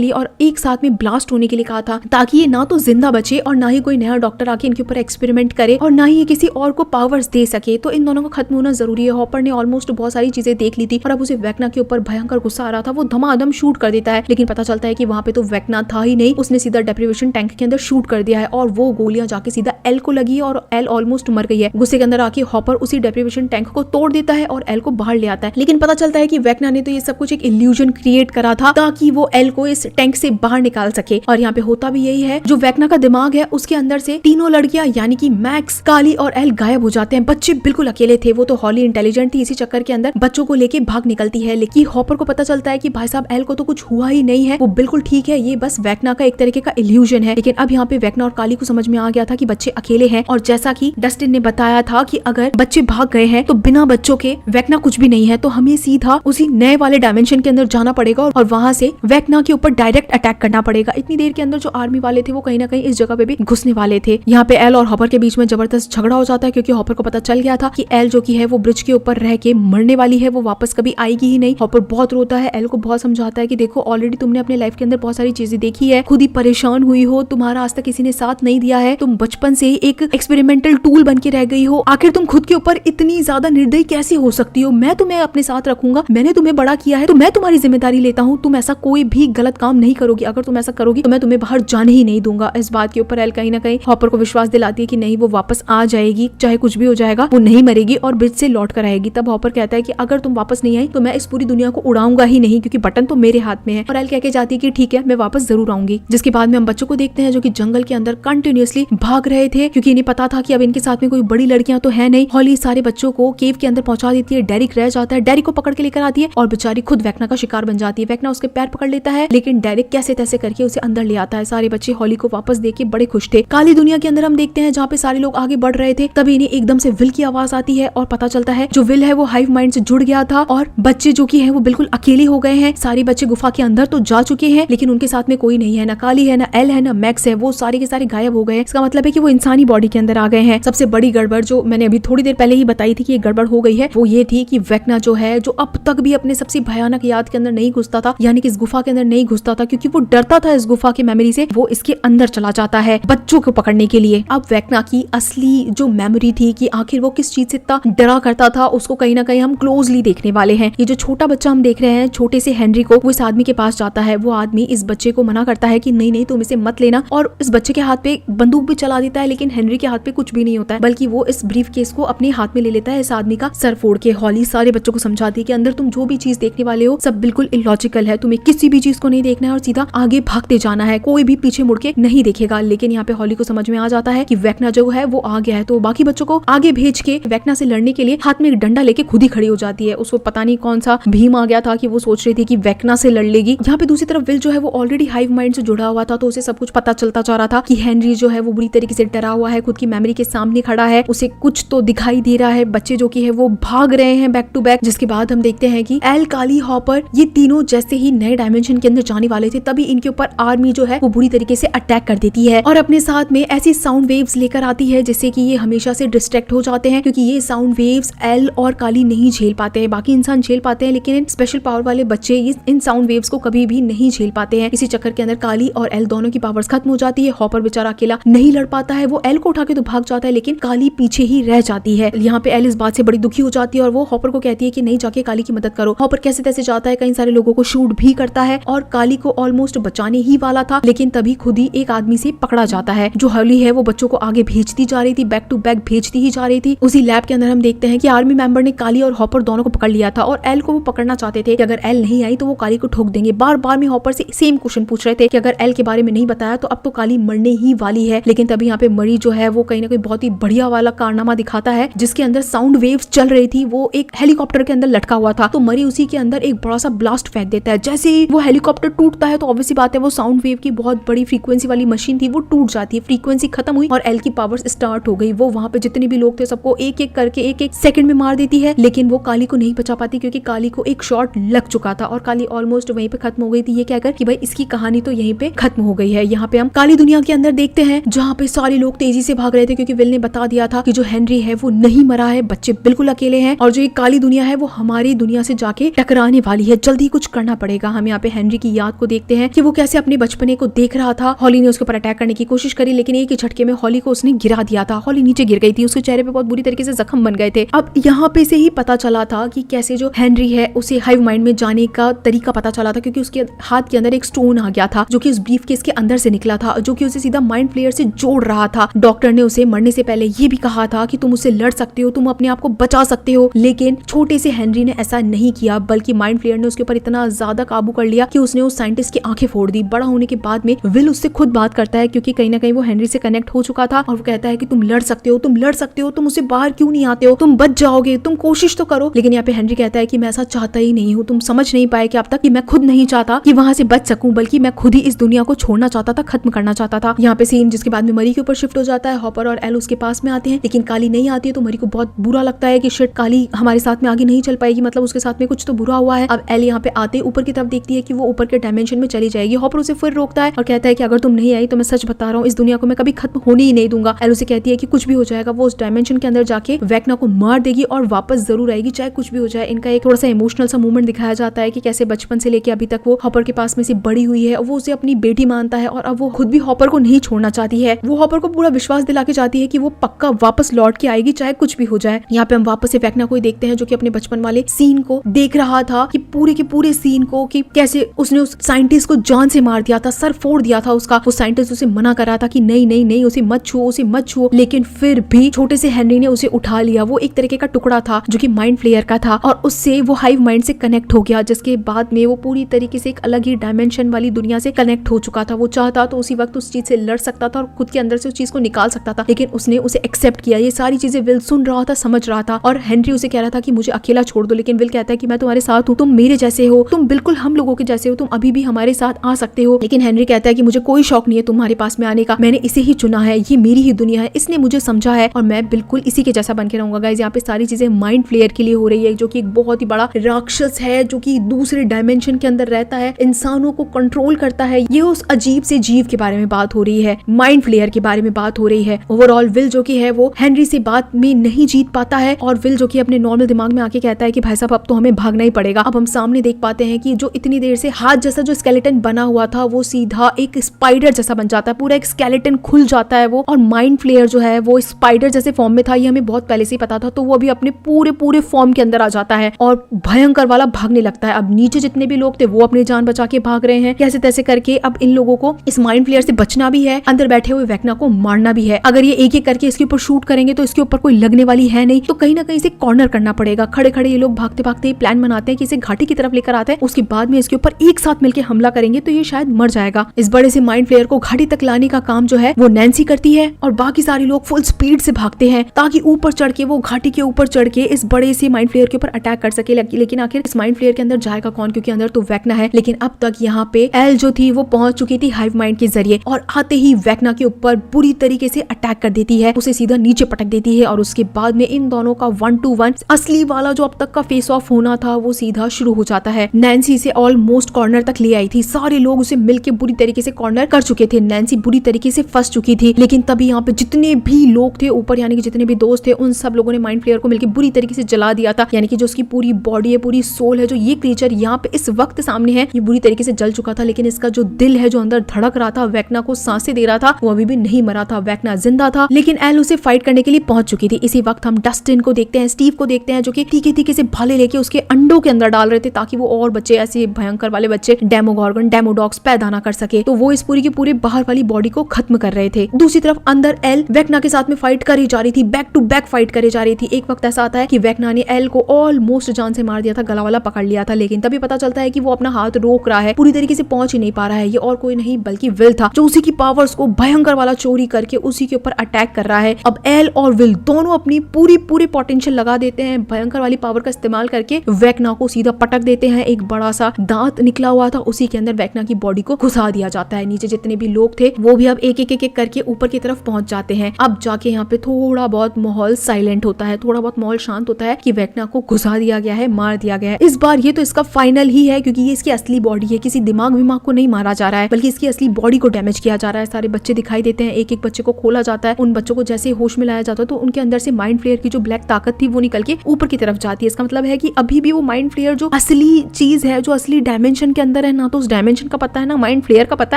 लिए और एक साथ में ब्लास्ट होने के लिए कहा था, ताकि ये ना तो जिंदा बचे और ना ही कोई नया डॉक्टर आके इनके ऊपर एक्सपेरिमेंट करे और ना ही ये किसी और को पावर्स दे सके। तो इन दोनों को खत्म होना जरूरी है। हॉपर ने ऑलमोस्ट बहुत सारी चीजें देख ली थी और अब उसे वेक्ना के ऊपर भयंकर गुस्सा आ रहा था। वो धमाधम शूट कर देता है, लेकिन पता चलता है कि वहां पे तो वेक्ना था ही नहीं, उसने सीधा डेप्रिवेशन टैंक के अंदर शूट कर दिया है और वो गोलियां जाके सीधा एल को लगी है और एल ऑलमोस्ट मर गई है। गुस्से के अंदर आके हॉपर उसी डेप्रिवेशन टैंक को तोड़ देता है और एल को बाहर ले आता है, लेकिन पता चलता है कि वेक्ना ने तो ये सब कुछ एक इल्यूजन क्रिएट करा था ताकि वो एल को इस टैंक से बाहर निकाल सके। और यहाँ पे होता भी यही है, जो वेक्ना का दिमाग है उसके अंदर से तीनों लड़कियां यानी कि मैक्स, काली और एल गायब हो जाते हैं। बच्चे बिल्कुल अकेले थे। वो तो हॉली इंटेलिजेंट थी, इसी चक्कर के अंदर बच्चों को लेके भाग निकलती है। लेकिन हॉपर को पता चलता है कि भाई साहब एल को तो कुछ हुआ ही नहीं है, वो बिल्कुल ठीक है, ये बस वेक्ना का एक तरीके का इल्यूजन है। लेकिन अब यहाँ पे वेक्ना और काली को समझ में आ गया था कि बच्चे अकेले हैं और जैसा कि डस्टिन ने बताया था कि अगर बच्चे भाग गए हैं तो बिना बच्चों के वेक्ना कुछ भी नहीं है, तो हमें सीधा उसी नए वाले डायमेंशन के अंदर जाना पड़ेगा और वहां से वेक्ना के ऊपर डायरेक्ट अटैक करना पड़ेगा। इतनी देर के अंदर जो आर्मी वाले थे वो कहीं ना कहीं इस जगह पे भी घुसने वाले थे। यहाँ पे एल और हॉपर के बीच में जबरदस्त झगड़ा हो जाता है, क्योंकि हॉपर को पता चल गया था कि एल जो की है वो ब्रिज के ऊपर रह के मरने वाली है, वो वापस कभी आएगी ही नहीं। हॉपर बहुत रोता है, एल को बहुत समझाता है कि देखो ऑलरेडी तुमने अपने लाइफ के अंदर बहुत सारी चीजें देखी है, खुद ही परेशान हुई हो, तुम्हारा आज तक किसी ने साथ नहीं दिया है, तुम बचपन से ही एक एक्सपेरिमेंटल टूल बन के रह गई हो, आखिर तुम खुद के ऊपर इतनी ज्यादा निर्दयी कैसे हो सकती हो? मैं तुम्हें अपने साथ रखूंगा, मैंने तुम्हें बड़ा किया है तो मैं तुम्हारी जिम्मेदारी लेता हूँ, तुम ऐसा कोई भी गलत काम नहीं करोगी, अगर तुम ऐसा करोगी तो मैं तुम्हें बाहर जाने ही नहीं दूंगा। इस बात के ऊपर एल कहीं ना कहीं हॉपर को विश्वास दिलाती है कि नहीं, वो वापस आ जाएगी, चाहे कुछ भी हो जाएगा, वो नहीं मरेगी और ब्रिज से लौट कर आएगी। तब हॉपर कहता है कि अगर तुम वापस नहीं आई तो मैं इस पूरी दुनिया को उड़ाऊंगा ही नहीं, क्योंकि बटन तो मेरे हाथ में है। और एल कह के जाती है कि ठीक है, मैं वापस जरूर आऊंगी। जिसके बाद में हम बच्चों को देखते हैं जो कि जंगल के अंदर कंटिन्यूअसली भाग रहे थे, क्योंकि इन्हें पता था कि अब इनके साथ में कोई बड़ी लड़कियां तो है नहीं। हॉली सारे बच्चों को केव के अंदर पहुंचा देती है, डेरिक रह जाता है, डेरिक को पकड़ के लेकर आती है और बेचारी खुद वेक्ना का शिकार बन जाती है। वेक्ना उसके पैर पकड़ लेता है, लेकिन डेरिक कैसे तैसे करके उसे अंदर ले आता है। सारे बच्चे हॉली को वापस देख के बड़े खुश थे। काली दुनिया के अंदर हम देखते हैं जहाँ पे सारे लोग आगे बढ़ रहे थे, तभी इन्हें एकदम से विल की आवाज आती है और पता चलता है जो विल है वो हाइव माइंड से जुड़ गया था और बच्चे जो की है वो बिल्कुल अकेले हो गए हैं। सारे बच्चे गुफा के अंदर तो जा चुके हैं, लेकिन उनके साथ में कोई नहीं है, ना काली है, ना एल है, ना मैक्स है, वो सारे के सारे गायब हो गए हैं। इसका मतलब है कि वो इंसानी बॉडी के अंदर आ गए हैं। सबसे बड़ी गड़बड़ जो मैंने अभी थोड़ी देर पहले ही बताई थी कि ये गड़बड़ हो गई है, वो ये थी कि वेक्ना जो है, जो अब तक भी अपने सबसे भयानक याद के अंदर नहीं घुसता था, यानी कि इस गुफा के अंदर नहीं घुसता था, क्योंकि वो डरता था इस गुफा की मेमोरी से, वो इसके अंदर चला जाता है बच्चों को पकड़ने के लिए। अब वेक्ना की असली जो मेमोरी थी कि आखिर वो किस चीज से इतना डरा करता था, उसको कहीं ना कहीं हम क्लोजली देखने वाले हैं। ये जो छोटा बच्चा हम देख रहे हैं, छोटे से हेनरी को, वो इस आदमी के पास जाता है। वो आदमी इस बच्चे को मना करता है कि नहीं नहीं, तुम इसे मत लेना, और इस बच्चे के हाथ पे बंदूक भी चला देता है, लेकिन हेनरी के हाथ पे कुछ भी नहीं होता है, बल्कि वो इस ब्रीफ केस को अपने हाथ में ले लेता है, इस आदमी का सर फोड़ के। हॉली सारे बच्चों को समझाती है कि अंदर तुम जो भी चीज देखने वाले हो सब बिल्कुल इलॉजिकल है, तुम्हें किसी भी चीज को नहीं देखना है और सीधा आगे भागते जाना है, कोई भी पीछे मुड़ के नहीं देखेगा। लेकिन यहाँ पे हॉली को समझ में आ जाता है कि वेक्ना जो है वो आ गया है, तो बाकी बच्चों को आगे भेज के वेक्ना से लड़ने के लिए हाथ में एक डंडा लेके खुद ही खड़ी हो जाती है। उसको पता नहीं कौन सा भीम आ गया था कि वो सोच रही थी कि वेक्ना से लड़ लेगी। यहाँ पे दूसरी तरफ विल जो है वो ऑलरेडी हाइव माइंड से जुड़ा हुआ था, तो उसे सब कुछ पता चलता जा रहा था कि हेनरी जो है वो बुरी तरीके से डरा हुआ है, खुद की मेमोरी के सामने खड़ा है, उसे कुछ तो दिखाई दे रहा है, बच्चे जो की है वो भाग रहे हैं बैक टू बैक। जिसके बाद हम देखते हैं कि एल, काली, हॉपर ये तीनों जैसे ही नए डायमेंशन के अंदर जाने वाले थे, तभी इनके ऊपर आर्मी जो है वो बुरी तरीके से अटैक कर देती है और अपने साथ में ऐसी साउंड वेव्स लेकर आती है जिससे कि ये हमेशा से डिस्ट्रैक्ट हो जाते हैं, क्योंकि ये साउंड वेव्स एल और काली नहीं झेल पाते हैं। बाकी इंसान झेल पाते हैं, लेकिन इन स्पेशल पावर वाले बच्चे इन साउंड वेव्स को कभी भी नहीं झेल पाते हैं। इसी चक्कर के अंदर काली और एल दोनों की पावर्स खत्म हो जाती है। हॉपर बेचारा अकेला नहीं लड़ पाता है, वो एल को उठा के तो भाग जाता है, लेकिन काली पीछे ही रह जाती है। यहाँ पे एल इस बात से बड़ी दुखी हो जाती है और वो हॉपर को कहती है कि नहीं, जाके काली की मदद करो। हॉपर कैसे तैसे जाता है, कई सारे लोगों को शूट भी करता है और काली को ऑलमोस्ट बचाने ही वाला था, लेकिन तभी खुद ही एक आदमी से पकड़ा जाता है। जो हॉली है वो बच्चों को आगे भेजती जा रही थी, बैक टू बैक भेजती ही जा रही थी। उसी लैब के अंदर हम देखते हैं कि आर्मी मेंबर ने काली और हॉपर दोनों को पकड़ लिया था और एल को वो पकड़ना चाहते थे कि अगर एल नहीं आई तो वो काली को ठोक देंगे। बार बार में हॉपर से सेम क्वेश्चन पूछ रहे थे कि अगर एल के बारे में नहीं बताया तो अब तो काली मरने ही वाली है। लेकिन तभी यहाँ पे मरी जो है वो कहीं ना कहीं बहुत ही बढ़िया वाला कारनामा दिखाता है, जिसके अंदर साउंड वेव्स चल रही थी, वो एक हेलीकॉप्टर के अंदर लटका हुआ था, तो मरी उसी के अंदर एक बड़ा सा ब्लास्ट फेंक देता है। जैसे ही वो हेलीकॉप्टर टूटता है तो ऑब्वियसली बात है वो साउंड वेव की बहुत बड़ी फ्रीक्वेंसी वाली मशीन थी, वो टूट जाती है, फ्रीक्वेंसी खत्म हुई और एल की पावर्स स्टार्ट हो गई। वो वहां पे जितने भी लोग थे सबको एक एक करके एक एक सेकंड में मार देती है, लेकिन वो काली को नहीं बचा पाती, क्योंकि काली को एक शॉट लग चुका था और काली ऑलमोस्ट वहीं पे खत्म हो गई थी, ये कहकर कि भाई इसकी कहानी तो यहीं पे खत्म हो गई है। यहाँ पे हम काली दुनिया के अंदर देखते हैं जहाँ पे सारे लोग तेजी से भाग रहे थे, क्योंकि विल ने बता दिया था कि जो हेनरी है वो नहीं मरा है, बच्चे बिल्कुल अकेले हैं और जो एक काली दुनिया है वो हमारी दुनिया से जाके टकराने वाली वाली है, जल्दी कुछ करना पड़ेगा। हम यहाँ पे हेनरी की याद को देखते हैं कि वो कैसे अपने बचपने को देख रहा था। हॉली ने उसके ऊपर अटैक करने की कोशिश करी, लेकिन एक ही झटके में हॉली को उसने गिरा दिया था। हॉली नीचे गिर गई थी, उसके चेहरे पे बहुत बुरी तरीके से जख्म बन गए थे। अब यहाँ पे से ही पता चला था कि कैसे जो हेनरी है उसे हाइव माइंड में जाने का तरीका पता चला था, क्योंकि उसके हाथ के अंदर एक स्टोन आ गया था जो कि उस ब्रीफ केस के अंदर से निकला था, जो कि उसे सीधा माइंड फ्लेयर से जोड़ रहा था। डॉक्टर ने उसे मरने से पहले ये भी कहा था कि तुम उससे लड़ सकते हो, तुम अपने आप को बचा सकते हो, लेकिन छोटे से हेनरी ने ऐसा नहीं किया, बल्कि माइंड फ्लेयर ने उसके ऊपर इतना ज्यादा काबू कर लिया कि उसने उस साइंटिस्ट की आंखें फोड़ दी। बड़ा होने के बाद में विल उससे खुद बात करता है, क्योंकि कहीं ना कहीं वो हेनरी से कनेक्ट हो चुका था, और वो कहता है कि तुम लड़ सकते हो, तुम लड़ सकते हो, तुम उससे बाहर क्यों नहीं आते हो, तुम बच जाओगे, तुम कोशिश तो करो। लेकिन यहाँ पे हेनरी कहता है कि मैं ऐसा चाहता ही नहीं हूँ, तुम समझ नहीं पाए कि अब तक कि मैं खुद नहीं चाहता कि वहां से बच सकूं, बल्कि मैं खुद ही इस दुनिया को छोड़ना चाहता था, खत्म करना चाहता था। यहाँ पे सीन जिसके बाद में मरी के ऊपर शिफ्ट हो जाता है। हॉपर और एल उसके पास में आते हैं, लेकिन काली नहीं आती है, तो मरी को बहुत बुरा लगता है कि शिट, काली हमारे साथ में आगे नहीं चल पाएगी, मतलब उसके साथ में कुछ तो बुरा हुआ है। अब एल यहाँ पे आते ऊपर की तरफ देखती है कि वो ऊपर के डायमेंशन में चली जाएगी। हॉपर उसे फिर रोकता है और कहता है कि अगर तुम नहीं आई तो मैं सच बता रहा हूँ, इस दुनिया को मैं कभी खत्म होने ही नहीं दूंगा। एल उसे कहती है कि कुछ भी हो जाएगा, वो उस डायमेंशन के अंदर जाके वेक्ना को मार देगी और वापस जरूर आएगी, चाहे कुछ भी हो जाए। इनका एक थोड़ा सा इमोशनल सा मूवमेंट दिखाया जाता है कि कैसे बचपन से लेके अभी तक वो हॉपर के पास में से बड़ी हुई है, वो उसे अपनी बेटी मानता है, और अब वो खुद भी हॉपर को नहीं छोड़ना चाहती है। वो हॉपर को पूरा विश्वास दिला के चाहती है कि वो पक्का वापस लौट के आएगी, चाहे कुछ भी हो जाए। यहाँ पे हम वापस से वेक्ना को ही देखते हैं, जो कि अपने बचपन वाले सीन को देख रहा था, कि पूरे के पूरे सीन को, कि कैसे उसने उस साइंटिस्ट को जान से मार दिया था, सर फोड़ दिया था उसका। वो साइंटिस्ट उसे मना कर रहा था कि नहीं नहीं नहीं, उसे मत छुओ, उसे मत छुओ, लेकिन फिर भी छोटे से हेनरी ने उसे उठा लिया। वो एक तरीके का टुकड़ा था जो कि माइंड फ्लेयर का था, और उससे वो हाइव माइंड से कनेक्ट हो गया, जिसके बाद में वो पूरी तरीके से एक अलग ही डायमेंशन वाली दुनिया से कनेक्ट हो चुका था। वो चाहता तो उसी वक्त उस चीज से लड़ सकता था और खुद के अंदर से उस चीज को निकाल सकता था, लेकिन उसने उसे एक्सेप्ट किया। ये सारी चीजें विल सुन रहा था, समझ रहा था, और हेनरी उसे कह रहा था कि मुझे अकेला छोड़ दो, लेकिन विल कहता है कि मैं तुम्हारे साथ हूँ, तुम मेरे जैसे हो, तुम बिल्कुल हम लोगों के जैसे हो, तुम अभी भी हमारे साथ आ सकते हो। लेकिन हेनरी कहता है कि मुझे कोई शौक नहीं है तुम्हारे पास में आने का, मैंने इसे ही चुना है, ये मेरी ही दुनिया है, इसने मुझे समझा है और मैं बिल्कुल इसी के जैसा बन के रहूंगा। गाइस, यहाँ पे सारी चीजें माइंड फ्लेयर के लिए हो रही है, जो कि एक बहुत ही बड़ा राक्षस है, जो कि दूसरे डायमेंशन के अंदर रहता है, इंसानों को कंट्रोल करता है। ये उस अजीब से जीव के बारे में बात हो रही है, माइंड फ्लेयर के बारे में बात हो रही है। ओवरऑल विल जो कि है वो हेनरी से बात में नहीं जीत पाता है, और विल जो कि अपने नॉर्मल दिमाग में आके कहता है कि भाई साहब अब तो हमें भागना ही पड़ेगा। अब हम सामने देख पाते हैं कि जो इतनी देर से हाथ जैसा जो स्केलेटन बना हुआ था, वो सीधा एक स्पाइडर जैसा बन जाता है, पूरा एक स्केलेटन खुल जाता है वो, और माइंड फ्लेयर जो है वो स्पाइडर जैसे फॉर्म में था, ये हमें बहुत पहले से ही पता था, तो वो अभी अपने पूरे फॉर्म के अंदर आ जाता है और भयंकर वाला भागने लगता है। अब नीचे जितने भी लोग थे वो अपनी जान बचा के भाग रहे हैं कैसे तैसे करके। अब इन लोगों को इस माइंड फ्लेयर से बचना भी है, अंदर बैठे हुए वेक्ना को मारना भी है। अगर ये एक एक करके इसके ऊपर शूट करेंगे तो इसके ऊपर कोई लगने वाली है नहीं, तो कहीं ना कहीं से कॉर्नर करना पड़ेगा। खड़े खड़े ये लोग भागते भागते प्लान बनाते हैं कि इसे घाटी की तरफ लेकर आते हैं, उसके बाद में इसके ऊपर एक साथ मिलकर हमला करेंगे तो ये शायद मर जाएगा। इस बड़े से माइंड फ्लेयर को घाटी तक लाने का काम जो है वो नैन्सी करती है, और बाकी सारे लोग फुल स्पीड से भागते हैं ताकि ऊपर चढ़ के वो घाटी के ऊपर चढ़ के इस बड़े से माइंड फ्लेयर के ऊपर अटैक कर सके। लेकिन आखिर इस माइंड फ्लेयर के अंदर जाएगा कौन, क्योंकि अंदर तो वेक्ना है। लेकिन अब तक यहाँ पे एल जो थी वो पहुंच चुकी थी हाइव माइंड के जरिए, और आते ही वेक्ना के ऊपर बुरी तरीके से अटैक कर देती है, उसे सीधा नीचे पटक देती है, और उसके बाद में इन दोनों का 1-to-1 असली वाला जो अब तक का फेस ऑफ होना था वो सीधा शुरू हो जाता है। नैन्सी से ऑलमोस्ट कॉर्नर तक ले आई थी, सारे लोग उसे मिलके बुरी तरीके से कॉर्नर कर चुके थे, नैन्सी बुरी तरीके से फंस चुकी थी। लेकिन तभी यहाँ पे जितने भी लोग थे ऊपर, यानी कि जितने भी दोस्त थे, उन सब लोगों ने माइंड फ्लेयर को मिलकर बुरी तरीके से जला दिया था। यानी कि जो उसकी पूरी बॉडी है, पूरी सोल है, जो ये क्रीचर यहाँ पे इस वक्त सामने है, ये बुरी तरीके से जल चुका था। लेकिन इसका जो दिल है जो अंदर धड़क रहा था, वेक्ना को सांसें दे रहा था, वो अभी भी नहीं मरा था, वेक्ना जिंदा था। लेकिन एल उसे फाइट करने के लिए पहुंच चुकी थी। इसी वक्त हम डस्टिन को देखते हैं, स्टीव को देखते हैं, जो कि तीखे तीखे से भाले लेके उसके अंडों के अंदर डाल रहे थे ताकि वो और बच्चे, ऐसे भयंकर वाले बच्चे, डेमोगॉर्गन, डेमोडॉग्स पैदा ना कर सके। तो वो इस पूरी की पूरी बाहर वाली बॉडी को खत्म कर रहे थे। दूसरी तरफ अंदर एल वेक्ना के साथ में फाइट करी जा रही थी, बैक टू बैक फाइट करे जा रही थी। एक वक्त ऐसा आता है कि वेक्ना ने एल को ऑलमोस्ट जान से मार दिया था, गला वाला पकड़ लिया था, लेकिन तभी पता चलता है कि वो अपना हाथ रोक रहा है, पूरी तरीके से पहुंच ही नहीं पा रहा है। ये और कोई नहीं बल्कि विल था, जो उसी की पावर्स को भयंकर वाला चोरी करके उसी के ऊपर अटैक कर रहा है। अब एल और विल दोनों अपनी पूरी पोटेंशियल लगा देते हैं, भयंकर वाली पावर का इस्तेमाल करके वेक्ना को सीधा पटक देते हैं। एक बड़ा सा दांत निकला हुआ था, उसी के अंदर वेक्ना की बॉडी को घुसा दिया जाता है। नीचे जितने भी लोग थे वो भी अब एक एक करके ऊपर की तरफ पहुंच जाते हैं। अब जाके यहाँ पे थोड़ा बहुत माहौल साइलेंट होता है, थोड़ा बहुत माहौल शांत होता है कि वेक्ना को घुसा दिया गया है, मार दिया गया है। इस बार ये तो इसका फाइनल ही है, क्योंकि ये इसकी असली बॉडी है, किसी दिमाग को नहीं मारा जा रहा है, बल्कि इसकी असली बॉडी को डैमेज किया जा रहा है। सारे बच्चे दिखाई देते हैं, एक एक बच्चे को खोला जाता है, उन बच्चों को जैसे होश में लाया जाता है तो उनके अंदर से माइंड फ्लेयर की जो ब्लैक ताकत थी वो निकल के ऊपर की तरफ जाती है। इसका मतलब है कि अभी भी वो माइंड फ्लेयर जो असली चीज है, जो असली डायमेंशन के अंदर है, ना तो उस डायमेंशन का पता है ना माइंड फ्लेयर का पता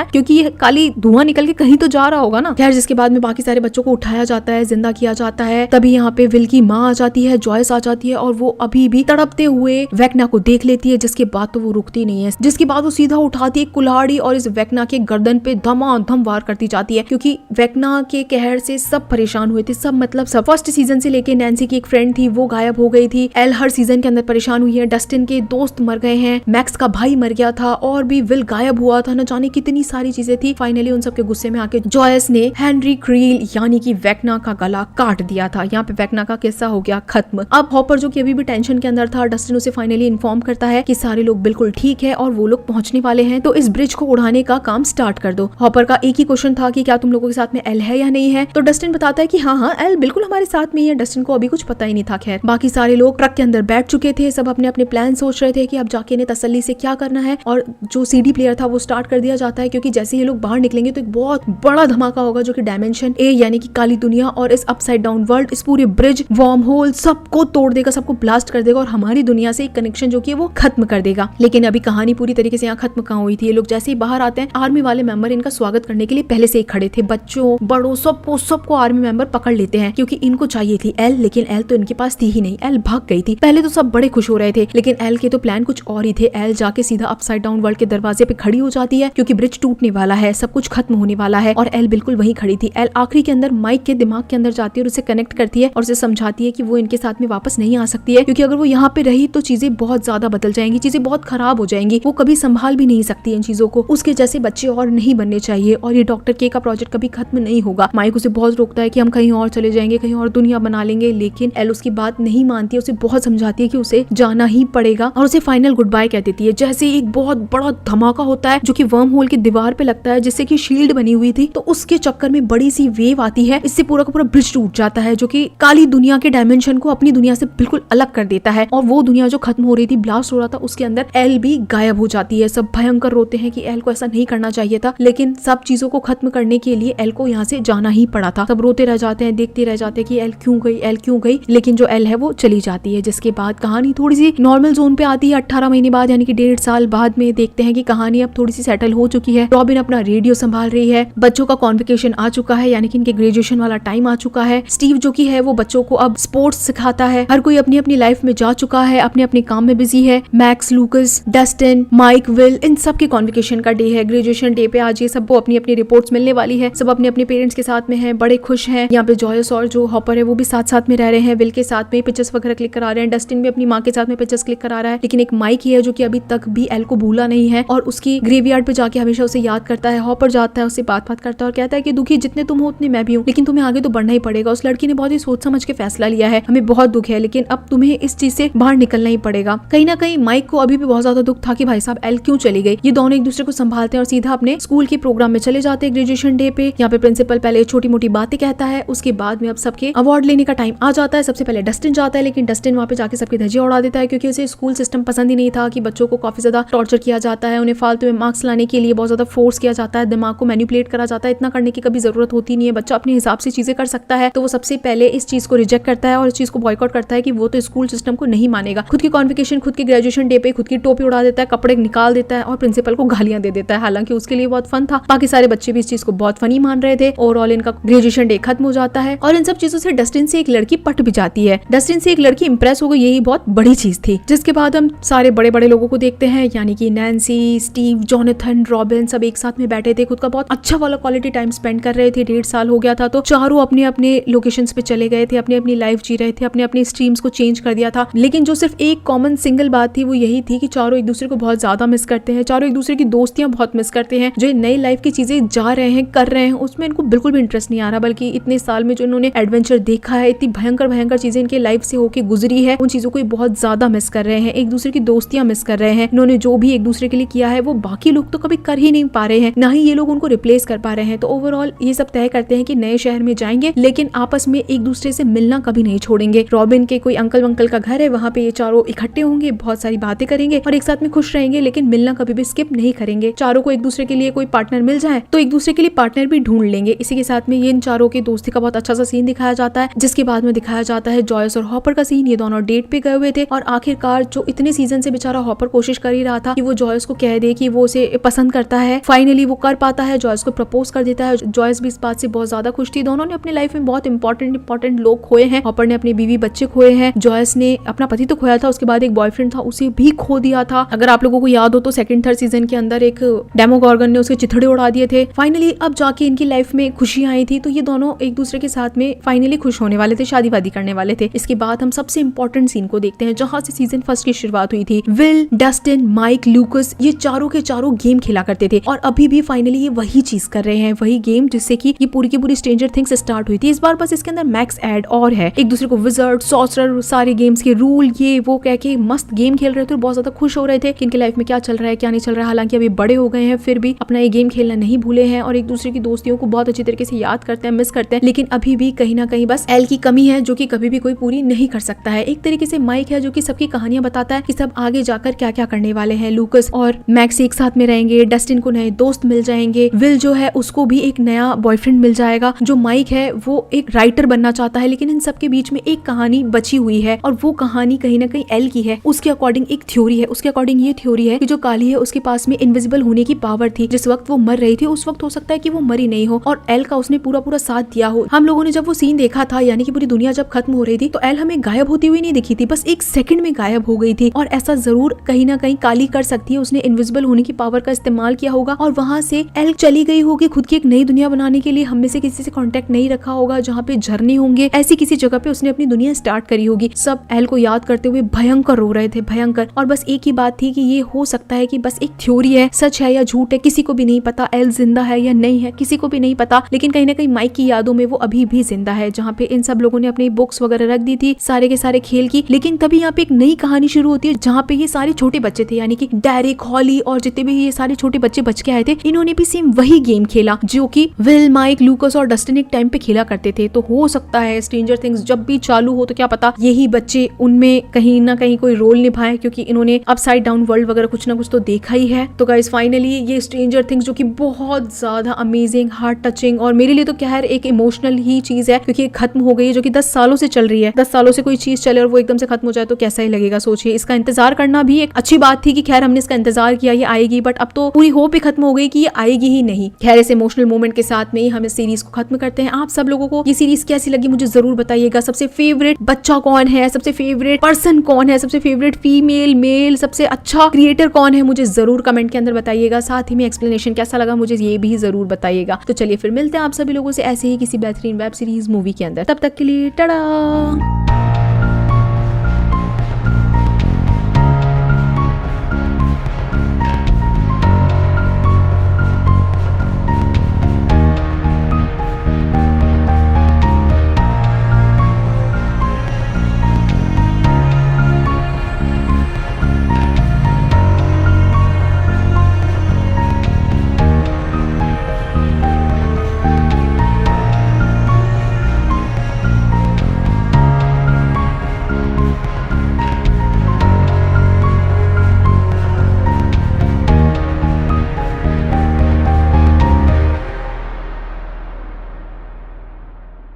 है, क्योंकि ये काली धुआं निकल के कहीं तो जा रहा होगा ना। खैर, जिसके बाद में बाकी सारे बच्चों को उठाया जाता है, जिंदा किया जाता है। तभी यहाँ पे विल की माँ आ जाती है, जॉयस आ जाती है, और वो अभी भी तड़पते हुए वेक्ना को देख लेती है। जिसके बाद तो वो रुकती नहीं है, जिसके बाद वो सीधा उठाती है कुल्हाड़ी और इस वेक्ना के गर्दन पे धमाधम वार करती जाती है, क्योंकि वेक्ना के कहर से सब परेशान हुए थे, सब मतलब सब। फर्स्ट सीजन से लेके नैन्सी की एक फ्रेंड थी, वो गायब हो गई थी। एल हर सीजन के अंदर परेशान हुई है, डस्टिन के दोस्त मर गए हैं, मैक्स का भाई मर गया था, और भी विल गायब हुआ था, न जाने कितनी सारी चीजें थी। फाइनली उन सब के गुस्से में आके जॉयस ने हेनरी क्रील यानी कि वेक्ना का गला काट दिया था। यहाँ पे वेक्ना का किस्सा हो गया खत्म। अब हॉपर जो कि अभी भी टेंशन के अंदर था, डस्टिन उसे फाइनली इन्फॉर्म करता है कि सारे लोग बिल्कुल ठीक है और वो लोग पहुंचने वाले हैं, तो इस ब्रिज को उड़ाने का काम स्टार्ट कर दो। हॉपर का एक ही क्वेश्चन था कि क्या तुम लोगों के साथ में एल है या नहीं है, तो डस्टिन बताता है कि हाँ, एल बिल्कुल हमारे साथ में ही है। डस्टिन को अभी कुछ पता ही नहीं था। खैर, बाकी सारे लोग ट्रक के अंदर बैठ चुके थे, सब अपने अपने प्लान सोच रहे थे कि अब जाके इन्हें तसल्ली से क्या करना है, और जो सीडी प्लेयर था वो स्टार्ट कर दिया जाता है, क्योंकि जैसे ये लोग बाहर निकलेंगे तो एक बहुत बड़ा धमाका होगा, जो कि डायमेंशन ए यानी कि काली दुनिया और इस अपसाइड डाउन वर्ल्ड, इस पूरे ब्रिज, वार्म होल, सबको तोड़ देगा, सबको ब्लास्ट कर देगा, और हमारी दुनिया से एक कनेक्शन जो कि वो खत्म कर देगा। लेकिन अभी कहानी पूरी तरीके से यहाँ खत्म कहाँ हुई थी। ये लोग जैसे ही बाहर आते हैं, आर्मी वाले मेंबर इनका स्वागत करने के लिए पहले से ही खड़े थे। बच्चों, बड़ों, सबको आर्मी मेंबर पकड़ लेते हैं, क्योंकि इनको चाहिए थी एल, लेकिन एल तो इनके पास थी ही नहीं। एल भाग गई थी। पहले तो सब बड़े खुश हो रहे थे, लेकिन एल के तो प्लान कुछ और ही थे। एल जाके सीधा अपसाइड डाउन वर्ल्ड के दरवाजे पे खड़ी हो जाती है, क्योंकि ब्रिज टूटने वाला है, सब कुछ खत्म होने वाला है, और एल बिल्कुल वहीं खड़ी थी। एल आखिरी के अंदर माइक के दिमाग के अंदर जाती है और उसे कनेक्ट करती है और उसे समझाती है कि वो इनके साथ में वापस नहीं आ सकती है, क्योंकि अगर वो यहाँ पे रही तो चीजें बहुत ज्यादा बदल जाएंगी, चीजें बहुत खराब हो जाएंगी, वो कभी संभाल भी नहीं सकती इन चीजों को। उसके जैसे बच्चे और नहीं बनने चाहिए, और ये डॉक्टर के का प्रोजेक्ट कभी खत्म नहीं होगा। माइक उसे बहुत रोकता है कि हम कहीं और चले जाएंगे, कहीं और दुनिया बना लेंगे, लेकिन एल उसकी बात नहीं मानती है, उसे बहुत समझाती है कि उसे जाना ही पड़ेगा, और उसे फाइनल गुड बाय कह देती है। जैसे ही एक बहुत बड़ा धमाका होता है, जो कि वर्म होल की दीवार पे लगता है, जिससे कि शील्ड बनी हुई थी, तो उसके चक्कर में बड़ी सी वेव आती है, इससे पूरा का पूरा ब्रिज टूट जाता है, जो कि काली दुनिया के डायमेंशन को अपनी दुनिया से बिल्कुल अलग कर देता है, और वो दुनिया जो खत्म हो रही थी, ब्लास्ट हो रहा था, उसके अंदर एल भी गायब हो जाती है। सब भयंकर रोते हैं कि एल को ऐसा नहीं करना चाहिए था, लेकिन सब चीजों को खत्म करने के लिए एल को यहाँ से जाना ही पड़ा था। सब रोते रह जाते हैं, देखते रह जाते हैं कि एल क्यों गई, एल क्यों गई, लेकिन जो एल है वो चली जाती है। जिसके बाद कहानी थोड़ी सी नॉर्मल जोन पे आती है। 18 महीने बाद यानी कि 1.5 साल बाद में देखते हैं कि कहानी अब थोड़ी सी सेटल हो चुकी है। रॉबिन अपना रेडियो संभाल रही है, बच्चों का कॉन्वोकेशन आ चुका है, यानी कि इनके ग्रेजुएशन वाला टाइम आ चुका है। स्टीव जो कि है वो बच्चों को अब स्पोर्ट्स सिखाता है। हर कोई अपनी अपनी लाइफ में जा चुका है, अपने अपने काम में बिजी है। Max, Lucas, Dustin, Mike, Will, इन सब के कॉन्वोकेशन का डे है। ग्रेजुएशन डे पे आज ये सबको अपनी अपनी रिपोर्ट्स मिलने वाली है। सब अपने अपने पेरेंट्स के साथ में है, बड़े खुश हैं। यहाँ पे जॉयस और जो हॉपर है वो भी साथ साथ में रह रहे हैं, विल के साथ में पिक्चर्स वगैरह क्लिक करा रहे हैं। डस्टिन भी अपनी माँ के साथ में पिक्चर्स क्लिक करा रहा है, लेकिन एक माइक ही है जो कि अभी तक भी एल को भूला नहीं है, और उसकी ग्रेवयार्ड पे जाके हमेशा उसे याद करता है। हॉपर जाता है, उससे बात करता है और कहता है कि दुखी जितने तुम हो उतने मैं भी हूँ, लेकिन तुम्हें आगे तो बढ़ना ही पड़ेगा। उस लड़की ने बहुत ही सोच समझ के फैसला लिया है, हमें बहुत दुख है, लेकिन अब तुम्हें इस चीज से बाहर निकलना ही पड़ेगा। कहीं ना कहीं माइक को अभी भी बहुत ज्यादा दुख था कि भाई साहब एल क्यों चली गई। ये दोनों एक दूसरे को संभालते हैं और सीधा अपने स्कूल के प्रोग्राम में चले जाते हैं ग्रेजुएशन डे पे। यहाँ पे प्रिंसिपल पहले छोटी मोटी बातें कहता है, उसके बाद में अब सबके अवार्ड लेने का टाइम आ जाता है। सबसे पहले डस्टिन जाता है, लेकिन डस्टिन वहाँ पे जाके सबकी धज्जियां उड़ा देता है, क्योंकि उसे स्कूल सिस्टम पसंद ही नहीं था कि बच्चों को काफी ज्यादा टॉर्चर किया जाता है, उन्हें फालतू में मार्क्स लाने के लिए बहुत ज्यादा फोर्स किया जाता है, दिमाग को मैनिपुलेट करा जाता है। इतना करने की कभी जरूरत होती नहीं है, बच्चा अपने हिसाब से चीजें कर सकता है। तो वो सबसे पहले इस चीज को रिजेक्ट करता है और इस चीज को बॉयकॉट करता है कि वो तो स्कूल सिस्टम को नहीं मानेगा। खुद की कॉन्वोकेशन, खुद के ग्रेजुएशन डे पे खुद की टोपी उड़ा देता है, कपड़े निकाल देता है और प्रिंसिपल को गालियां दे देता है। हालांकि उसके लिए बहुत फन था, बाकी सारे बच्चे भी इस चीज को बहुत फनी मान रहे थे। ओवरऑल इनका ग्रेजुएशन डे खत्म हो जाता है, और इन सब चीजों से डस्टिन से एक लड़की पट भी जाती है। डस्टिन से एक लड़की इंप्रेस हो गई, यही बहुत बड़ी चीज थी। जिसके बाद हम सारे बड़े बड़े लोगों को देखते हैं, यानी कि नैन्सी, स्टीव, जॉनथन, रॉबिन, सब एक साथ में बैठे थे, खुद का बहुत अच्छा वाला क्वालिटी टाइम स्पेंड कर रहे थे। 1.5 साल हो गया था, तो चारों अपने अपने लोकेशंस पे चले गए थे, अपनी अपनी लाइफ जी रहे थे, अपने अपने स्ट्रीम्स को चेंज कर दिया था। लेकिन जो सिर्फ एक कॉमन सिंगल बात थी वो यही थी कि चारों एक दूसरे को बहुत ज्यादा मिस करते हैं, चारों एक दूसरे की दोस्तियां बहुत मिस करते हैं। जो नई लाइफ की चीजें जा रहे हैं, कर रहे हैं, उसमें इनको बिल्कुल भी इंटरेस्ट नहीं आ रहा, बल्कि इतने साल में जो इन्होंने एडवेंचर देखा है, इतनी भयंकर भयंकर चीजें इनके लाइफ से होके गुजरी है, उन चीजों को बहुत ज्यादा मिस कर रहे हैं। एक दूसरे की दोस्तियां मिस कर रहे हैं। इन्होंने जो भी एक दूसरे के लिए किया है वो बाकी लोग तो कभी कर ही नहीं पा रहे हैं, ना ही ये लोग उनको रिप्लेस कर पा रहे हैं। तो ओवरऑल ये सब तय करते हैं कि नए शहर में जाएंगे, लेकिन आपस में एक दूसरे से मिलना कभी नहीं छोड़ेंगे। रॉबिन के कोई अंकल वंकल का घर है, वहाँ पे ये चारों इकट्ठे होंगे, बहुत सारी बातें करेंगे और एक साथ में खुश रहेंगे, लेकिन मिलना कभी भी स्किप नहीं करेंगे। चारों को एक दूसरे के लिए कोई पार्टनर मिल जाए तो एक दूसरे के लिए पार्टनर भी ढूंढ लेंगे। इसी के साथ में ये इन चारों की दोस्ती का बहुत अच्छा सा सीन दिखाया जाता है, जिसके बाद में दिखाया जाता है जॉयस और हॉपर का सीन। ये दोनों डेट पे गए हुए थे और आखिरकार जो इतने सीजन से बेचारा हॉपर कोशिश कर ही रहा था कि वो जॉयस को कह दे कि वो उसे पसंद करता है। फाइनली वो कर पाता है, जॉयस को प्रपोज कर देता है। जॉयस भी इस बात से बहुत ज्यादा खुश थी। दोनों ने अपनी लाइफ में बहुत इंपॉर्टेंट लोग खोए हैं। हॉपर ने अपनी बीवी बच्चे खोए हैं। जॉयस ने अपना पति तो खोया था, उसके बाद एक बॉयफ्रेंड था उसे भी खो दिया था। अगर आप लोगों को याद हो तो सेकंड थर्ड सीजन के अंदर एक डेमोगॉर्गन ने उसके चिथड़े उड़ा दिए थे। फाइनली अब जाके इनकी लाइफ में खुशियां आई थी, तो ये दोनों एक दूसरे के साथ में फाइनली खुश होने वाले थे, शादी वादी करने वाले थे। इसके बाद हम सबसे इंपॉर्टेंट सीन को देखते हैं जहां से सीजन फर्स्ट की शुरुआत हुई थी। विल, डस्टिन, माइक, लूकस ये चारों के चारों गेम खेला करते थे और अभी भी फाइनली ये वही चीज कर रहे हैं, वही गेम जिससे कि ये पूरी की पूरी स्ट्रेंजर थिंग्स स्टार्ट हुई थी। इस बार बस इसके अंदर मैक्स ऐड और है, एक दूसरे को विजर्ड, सॉर्सरर, सारे गेम्स के रूल ये वो कह के मस्त गेम खेल रहे थे और बहुत ज्यादा खुश हो रहे थे कि इनकी लाइफ में क्या चल रहा है क्या नहीं चल रहा है। हालांकि अभी बड़े हो गए हैं फिर भी अपना ये गेम खेलना नहीं भूले हैं और एक दूसरे की दोस्तियों को बहुत अच्छी तरीके से याद करते हैं, मिस करते हैं। लेकिन अभी भी कहीं ना कहीं बस एल की कमी है जो कि कभी भी कोई पूरी नहीं कर सकता है। एक तरीके से माइक है जो कि सबकी कहानियां बताता है कि सब आगे जाकर क्या क्या करने वाले हैं। लूकस और मैक्स एक साथ में रहेंगे, डस्टिन को नए दोस्त मिल जाएंगे, विल जो है उसको भी एक नया बॉयफ्रेंड मिल जाएगा, जो माइक है वो एक राइटर बनना चाहता है। लेकिन इन सबके बीच में एक कहानी बची हुई है और वो कहानी कहीं ना कहीं एल की है। उसके अकॉर्डिंग एक थ्योरी है, उसके अकॉर्डिंग ये थ्योरी है कि जो काली है उसके पास में इनविजिबल होने की पावर थी। जिस वक्त वो मर रही थी उस वक्त हो सकता है कि वो मरी नहीं हो और एल का उसने पूरा पूरा साथ दिया हो। हम लोगों ने जब वो सीन देखा था, यानी कि पूरी दुनिया जब खत्म हो रही थी, तो एल हमें गायब होती हुई नहीं दिखी थी, बस एक सेकंड में गायब हो गई थी। और ऐसा जरूर कहीं ना कहीं काली कर सकती है, उसने इनविजिबल होने की पावर का इस्तेमाल किया होगा और वहां से एल चली गई होगी खुद की एक नई दुनिया बनाने के लिए। हम में से किसी से कांटेक्ट नहीं रखा होगा, जहाँ पे झरने होंगे, ऐसी किसी जगह पे उसने अपनी दुनिया स्टार्ट करी होगी। सब एल को याद करते हुए भयंकर रो रहे थे, भयंकर। और बस एक ही बात थी कि ये हो सकता है कि बस एक थ्योरी है, सच है या झूठ है किसी को भी नहीं पता, एल जिंदा है या नहीं है किसी को भी नहीं पता। लेकिन कहीं ना कहीं माइक की यादों में वो अभी भी जिंदा है, जहाँ पे इन सब लोगों ने अपनी बुक्स वगैरह रख दी थी सारे के सारे खेल की। लेकिन तभी यहाँ पे एक नई कहानी शुरू होती है जहाँ पे ये सारे छोटे बच्चे थे, यानी कि डेरिक, हॉली और जितने भी ये सारे छोटे बच्चे बच के आए थे, इन्होंने भी सेम वही गेम खेला जो कि विल, माइक, लूकस और डस्टिन एक टाइम पे खेला करते थे। तो हो सकता है स्ट्रेंजर थिंग्स जब भी चालू हो तो क्या पता यही बच्चे उनमें कहीं ना कहीं कोई रोल निभाए, क्योंकि इन्होंने अपसाइड डाउन वर्ल्ड वगैरह कुछ ना कुछ तो देखा ही है। तो गाइस फाइनली ये स्ट्रेंजर थिंग्स जो कि बहुत ज्यादा अमेजिंग, हार्ट टचिंग और मेरे लिए तो क्या है एक इमोशनल ही चीज है, क्योंकि खत्म हो गई है जो कि 10 सालों से चल रही है। 10 सालों से कोई चीज चले और वो एकदम से खत्म हो जाए तो कैसा ही लगेगा। सोचिए, इसका इंतजार करना भी एक अच्छी बात थी कि खैर हमने इसका इंतजार किया, ये आएगी, बट अब तो पूरी होप ही खत्म हो गई कि ये आएगी ही नहीं। खैर इस इमोशनल मोमेंट के साथ में ही हम इस सीरीज को खत्म करते हैं। आप सब लोगों को ये सीरीज कैसी लगी मुझे जरूर बताइएगा। सबसे फेवरेट बच्चा कौन है, सबसे फेवरेट पर्सन कौन है, सबसे फेवरेट फीमेल, मेल, सबसे अच्छा क्रिएटर कौन है, मुझे जरूर कमेंट के अंदर बताइएगा। साथ ही में एक्सप्लेनेशन कैसा लगा मुझे ये भी जरूर बताइएगा। तो चलिए फिर मिलते हैं आप सभी लोगों से ऐसे ही किसी बेहतरीन वेब सीरीज, मूवी के अंदर। तब तक के लिए टाटा।